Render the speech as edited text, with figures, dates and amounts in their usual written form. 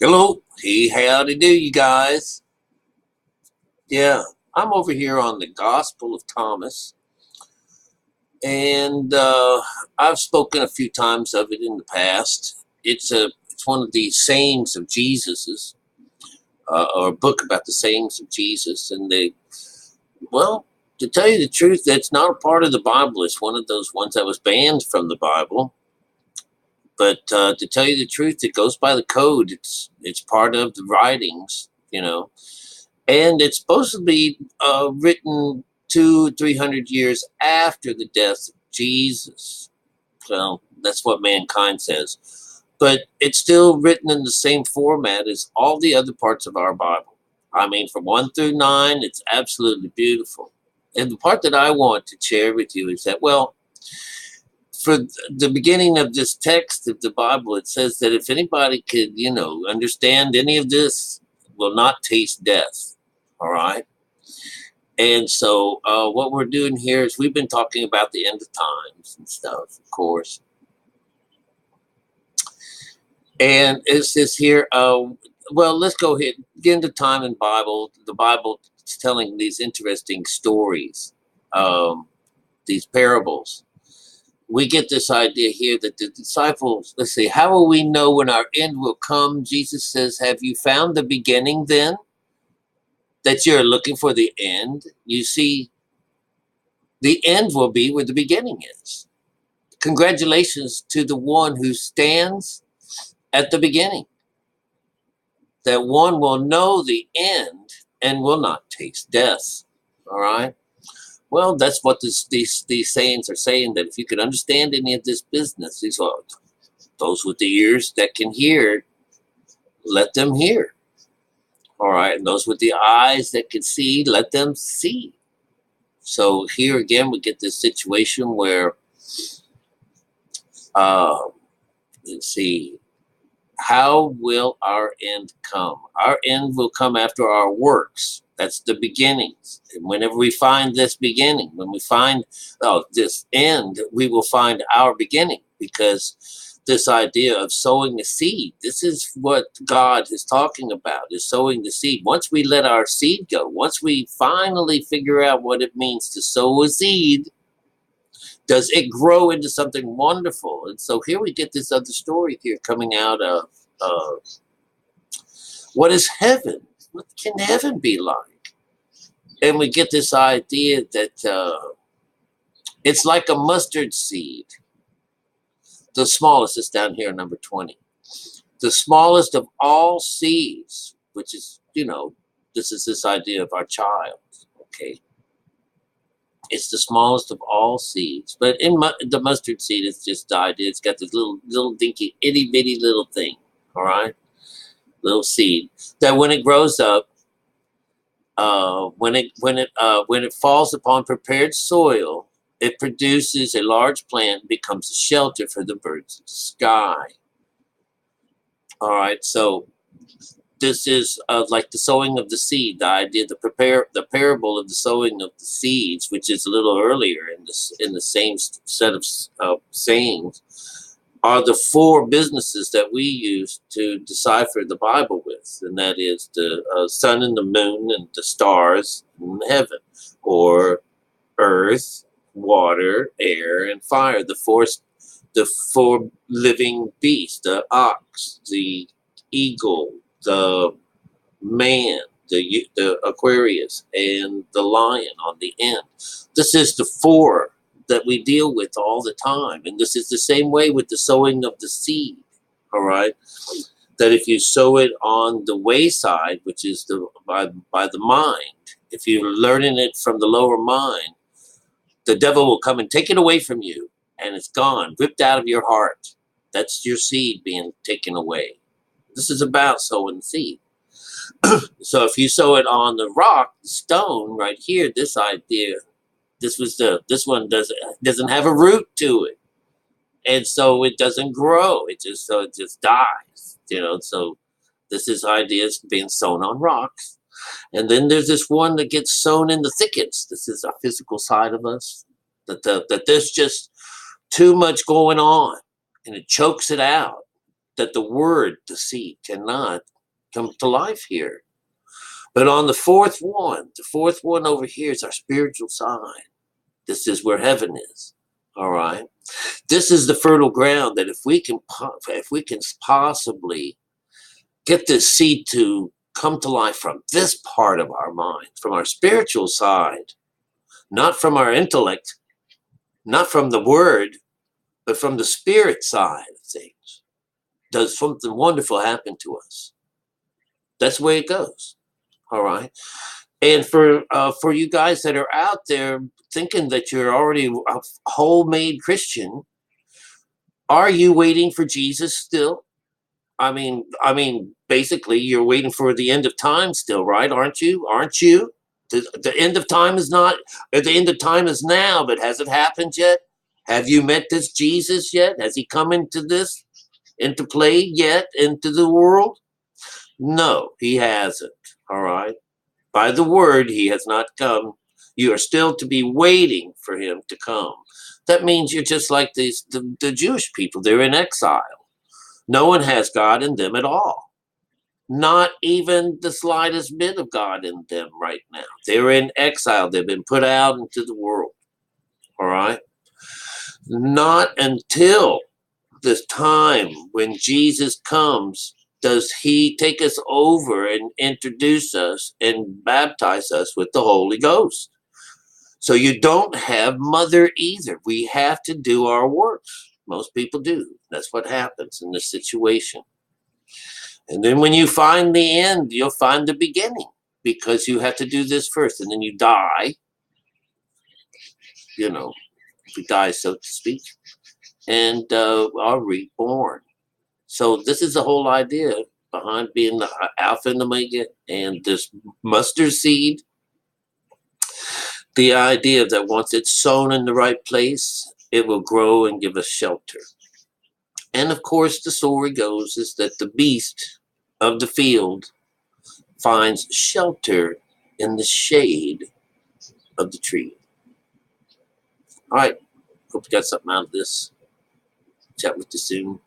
Hello. Hey, howdy do, you guys? Yeah, I'm over here on the Gospel of Thomas, and I've spoken a few times of it in the past. It's one of the sayings of Jesus's, or a book about the sayings of Jesus, and well, to tell you the truth, that's not a part of the Bible. It's one of those ones that was banned from the Bible. But to tell you the truth, it goes by the code. It's part of the writings. And it's supposed to be written 200-300 years after the death of Jesus. Well, that's what mankind says. But it's still written in the same format as all the other parts of our Bible. I mean, from 1 through 9, it's absolutely beautiful. And the part that I want to share with you is that, well, for the beginning of this text of the Bible, it says that if anybody could, understand any of this, will not taste death. All right. And so what we're doing here is we've been talking about the end of times and stuff, of course. And it says here, well, let's go ahead, get into time and Bible. The Bible is telling these interesting stories, these parables. We get this idea here that the disciples, let's see, how will we know when our end will come? Jesus says, have you found the beginning then? That you're looking for the end? You see, the end will be where the beginning is. Congratulations to the one who stands at the beginning. That one will know the end and will not taste death. All right? Well, that's what these sayings are saying, that if you could understand any of this business, those with the ears that can hear, let them hear. All right, and those with the eyes that can see, let them see. So here again, we get this situation where, let's see, how will our end come? Our end will come after our works. That's the beginnings. And whenever we find this beginning, when we find this end, we will find our beginning, because this idea of sowing a seed, this is what God is talking about, is sowing the seed. Once we let our seed go, once we finally figure out what it means to sow a seed, does it grow into something wonderful? And so here we get this other story here coming out of what is heaven? What can heaven be like? And we get this idea that it's like a mustard seed. The smallest is down here, number 20. The smallest of all seeds, which is, this is this idea of our child, okay? It's the smallest of all seeds. But in the mustard seed, it's just the idea. It's got this little dinky, itty bitty little thing, all right? Little seed that when it grows up, when it falls upon prepared soil, it produces a large plant, becomes a shelter for the birds of the sky. All right, so this is like the sowing of the seed, the idea, the parable of the sowing of the seeds, which is a little earlier in the same set of sayings, are the four businesses that we use to decipher the Bible with, and that is the sun and the moon and the stars and heaven, or earth, water, air, and fire. The four living beasts: the ox, the eagle, the man, the Aquarius, and the lion on the end. This is the four that we deal with all the time. And this is the same way with the sowing of the seed, all right? That if you sow it on the wayside, which is by the mind, if you're learning it from the lower mind, the devil will come and take it away from you, and it's gone, ripped out of your heart. That's your seed being taken away. This is about sowing seed. So if you sow it on the rock, the stone, right here, this idea, this one doesn't have a root to it, and so it doesn't grow. It just dies. So this is ideas being sown on rocks, and then there's this one that gets sown in the thickets. This is a physical side of us that there's just too much going on, and it chokes it out. That the seed cannot come to life here. But on the fourth one over here is our spiritual side. This is where heaven is. All right. This is the fertile ground that if we can possibly get this seed to come to life from this part of our mind, from our spiritual side, not from our intellect, not from the word, but from the spirit side of things, does something wonderful happen to us. That's the way it goes. All right. And for you guys that are out there thinking that you're already a whole-made Christian, are you waiting for Jesus still? I mean, basically, you're waiting for the end of time still, right? Aren't you? Aren't you? The end of time is not. The end of time is now, but has it happened yet? Have you met this Jesus yet? Has he come into play yet, into the world? No, he hasn't. All right. By the word, he has not come. You are still to be waiting for him to come. That means you're just like the Jewish people. They're in exile. No one has God in them at all. Not even the slightest bit of God in them right now. They're in exile. They've been put out into the world. All right? Not until this time when Jesus comes does he take us over and introduce us and baptize us with the Holy Ghost. So you don't have mother either. We have to do our works. Most people do. That's what happens in this situation. And then when you find the end, you'll find the beginning, because you have to do this first. And then you die, you die, so to speak, and are reborn. So this is the whole idea behind being the Alpha and Omega, and this mustard seed. The idea that once it's sown in the right place, it will grow and give us shelter. And of course, the story goes is that the beast of the field finds shelter in the shade of the tree. All right. Hope you got something out of this. Chat with you soon.